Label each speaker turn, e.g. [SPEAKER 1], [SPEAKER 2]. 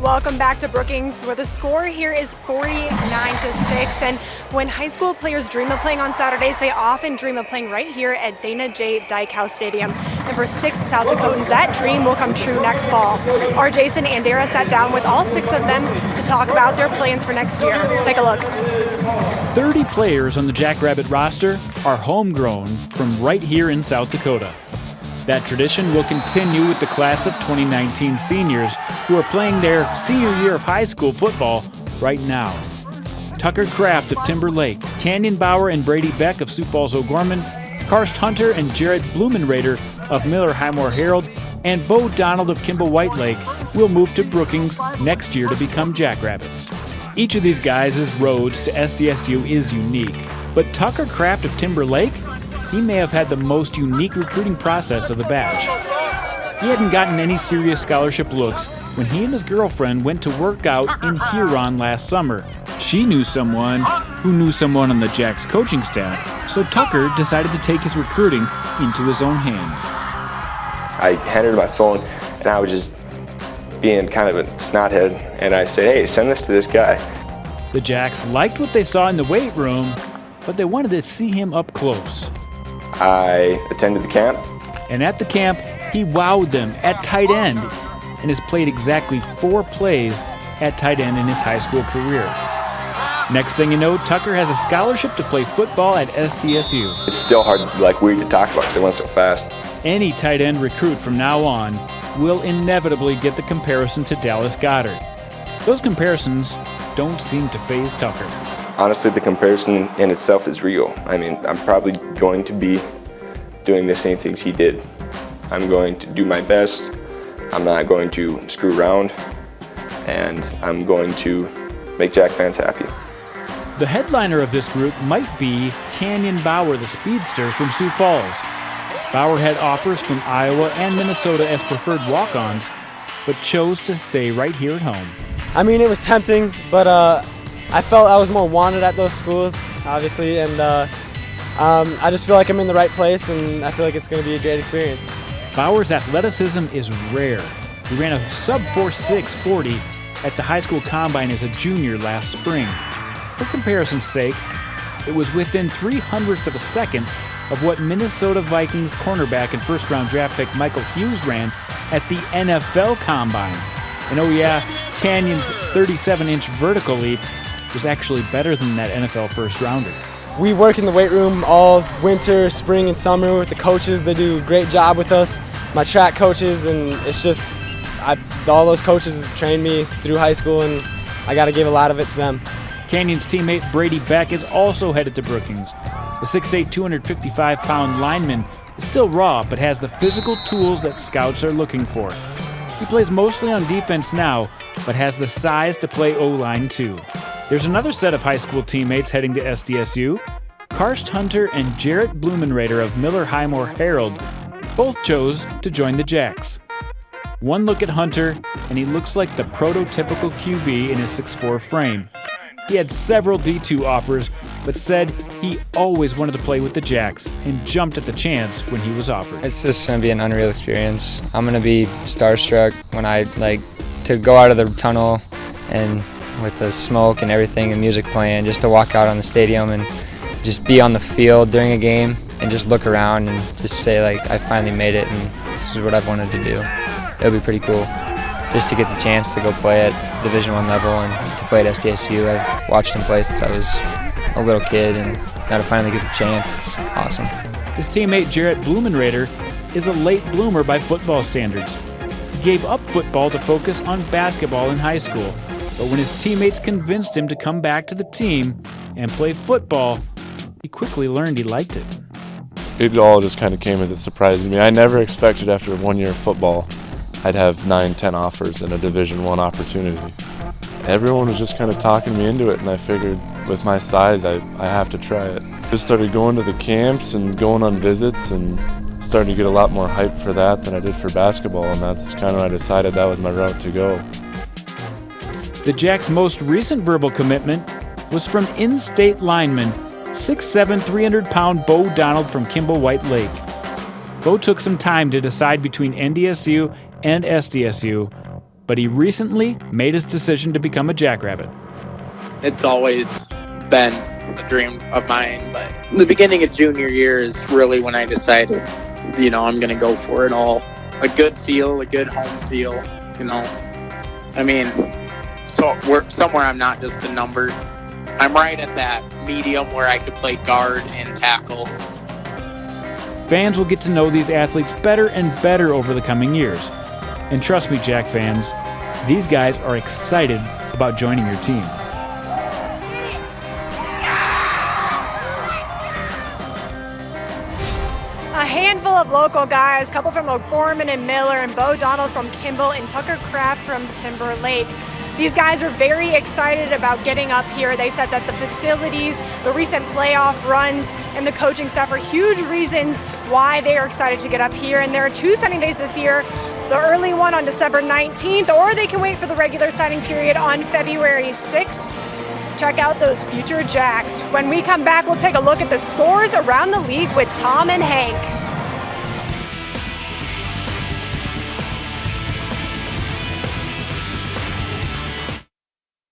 [SPEAKER 1] Welcome back to Brookings, where the score here is 49-6. And when high school players dream of playing on Saturdays, they often dream of playing right here at Dana J Dykhouse Stadium. And for 6 South Dakotans, that dream will come true next fall. Our Jason Andera sat down with all 6 of them to talk about their plans for next year. Take a look.
[SPEAKER 2] 30 players on the Jackrabbit roster are homegrown from right here in South Dakota. That tradition will continue with the class of 2019 seniors who are playing their senior year of high school football right now. Tucker Kraft of Timber Lake, Canyon Bauer and Brady Beck of Sioux Falls O'Gorman, Karst Hunter and Jarrett Blumen of Miller Highmore Herald, and Bo Donald of Kimball White Lake will move to Brookings next year to become Jackrabbits. Each of these guys' roads to SDSU is unique, but Tucker Kraft of Timber Lake, he may have had the most unique recruiting process of the batch. He hadn't gotten any serious scholarship looks when he and his girlfriend went to work out in Huron last summer. She knew someone who knew someone on the Jacks coaching staff, so Tucker decided to take his recruiting into his own hands.
[SPEAKER 3] I handed her my phone, and I was just being kind of a snothead, and I said, hey, send this to this guy.
[SPEAKER 2] The Jacks liked what they saw in the weight room, but they wanted to see him up close.
[SPEAKER 3] I attended the camp.
[SPEAKER 2] And at the camp, he wowed them at tight end and has played exactly 4 plays at tight end in his high school career. Next thing you know, Tucker has a scholarship to play football at SDSU.
[SPEAKER 3] It's still hard, weird to talk about because it went so fast.
[SPEAKER 2] Any tight end recruit from now on will inevitably get the comparison to Dallas Goedert. Those comparisons don't seem to faze Tucker.
[SPEAKER 3] Honestly, the comparison in itself is real. I mean, I'm probably going to be doing the same things he did. I'm going to do my best. I'm not going to screw around, and I'm going to make Jack fans happy.
[SPEAKER 2] The headliner of this group might be Canyon Bauer, the Speedster from Sioux Falls. Bauer had offers from Iowa and Minnesota as preferred walk-ons, but chose to stay right here at home.
[SPEAKER 4] I mean, it was tempting, but I felt I was more wanted at those schools, obviously, and I just feel like I'm in the right place, and I feel like it's going to be a great experience.
[SPEAKER 2] Bauer's athleticism is rare. He ran a sub-4.6 40 at the high school combine as a junior last spring. For comparison's sake, it was within 0.03 of a second of what Minnesota Vikings cornerback and first-round draft pick Michael Hughes ran at the NFL combine. And oh yeah, Canyon's 37-inch vertical leap was actually better than that NFL first-rounder.
[SPEAKER 4] We work in the weight room all winter, spring, and summer with the coaches. They do a great job with us, my track coaches, and it's just, all those coaches trained me through high school, and I got to give a lot of it to them.
[SPEAKER 2] Canyon's teammate Brady Beck is also headed to Brookings. The 6'8", 255-pound lineman is still raw, but has the physical tools that scouts are looking for. He plays mostly on defense now, but has the size to play O-line too. There's another set of high school teammates heading to SDSU. Karst Hunter and Jarrett Blumen of Miller Highmore Herald both chose to join the Jacks. One look at Hunter, and he looks like the prototypical QB in his 6'4" frame. He had several D2 offers, but said he always wanted to play with the Jacks and jumped at the chance when he was offered.
[SPEAKER 5] It's just going to be an unreal experience. I'm going to be starstruck when I to go out of the tunnel and with the smoke and everything and music playing, just to walk out on the stadium and just be on the field during a game and just look around and just say I finally made it and this is what I've wanted to do. It'll be pretty cool just to get the chance to go play at Division I level and to play at SDSU. I've watched him play since I was a little kid, and now to finally get the chance, it's awesome.
[SPEAKER 2] His teammate Jarrett Blumen is a late bloomer by football standards. He gave up football to focus on basketball in high school, but when his teammates convinced him to come back to the team and play football, he quickly learned he liked it.
[SPEAKER 6] It all just kind of came as a surprise to me. I never expected after 1 year of football I'd have 9, 10 offers and a Division I opportunity. Everyone was just kind of talking me into it, and I figured with my size, I have to try it. Just started going to the camps and going on visits and starting to get a lot more hype for that than I did for basketball, and that's kind of when I decided that was my route to go.
[SPEAKER 2] The Jacks' most recent verbal commitment was from in-state lineman 6'7", 300-pound Bo Donald from Kimball White Lake. Bo took some time to decide between NDSU and SDSU, but he recently made his decision to become a Jackrabbit.
[SPEAKER 7] It's always been a dream of mine, but the beginning of junior year is really when I decided, I'm going to go for it all. A good feel, a good home feel, I mean, so somewhere I'm not just a number. I'm right at that medium where I could play guard and tackle.
[SPEAKER 2] Fans will get to know these athletes better and better over the coming years. And trust me, Jack fans, these guys are excited about joining your team.
[SPEAKER 1] A handful of local guys, a couple from O'Gorman and Miller, and Bo Donald from Kimball, and Tucker Kraft from Timberlake. These guys are very excited about getting up here. They said that the facilities, the recent playoff runs, and the coaching staff are huge reasons why they are excited to get up here. And there are 2 signing days this year, the early one on December 19th, or they can wait for the regular signing period on February 6th. Check out those future Jacks. When we come back, we'll take a look at the scores around the league with Tom and Hank.